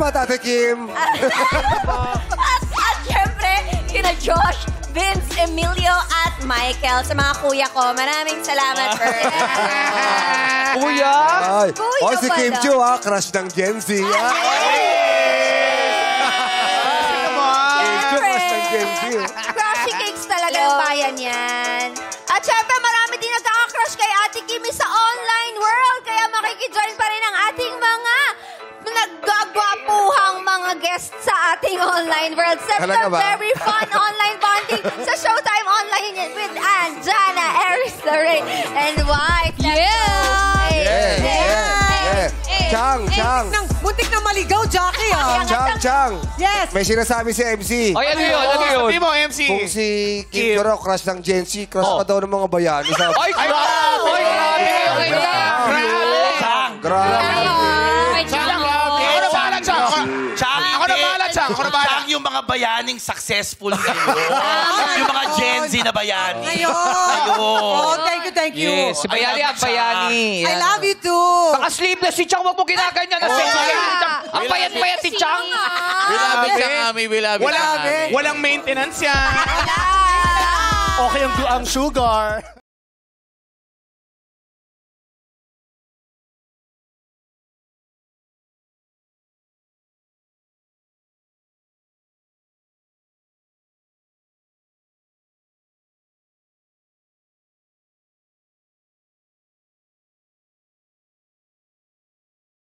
Salamat, Ate Kim. At syempre, kina Josh, Vince, Emilio, at Michael sa mga kuya ko. Maraming salamat for Kuya? Ay. Kuya Oh, si Kim pala. Chu, crush ng Gen Z. Kim Chu, crush ng Gen Z. Crushy cakes talaga ng bayan yan. At syempre, marami din nagkaka-crush kay Ate Kimi sa online world. Kaya makikijoin pa rin ang ating mga naggagwapuhang mga guests sa ating online world. Set Talaga the ba? very fun online bonding sa Showtime Online with Anjana, Aris Lorraine, and White. Chang. Muntik na maligaw, Jackie, ah. Chang. Yes. May sinasabi si MC. Ay, ano yun? Ano yun? Sabi mo, MC. Kung si Kim Chu raw, crush ng Gen Z, crush pa daw ng mga bayani. Ay, grabe! Ay, Grabe. Ako na bahala, yung mga bayaning successful ngayon. Yung mga Gen Z na bayani. Ayun. Oh, thank you. Yes, si Bayani ang Bayani. I love you too. Naka-sleeveless si Chang, wag mo ginaganyan na sexy. Ang payat-payat si Chang. Walang maintenance yan. Okay ang sugar.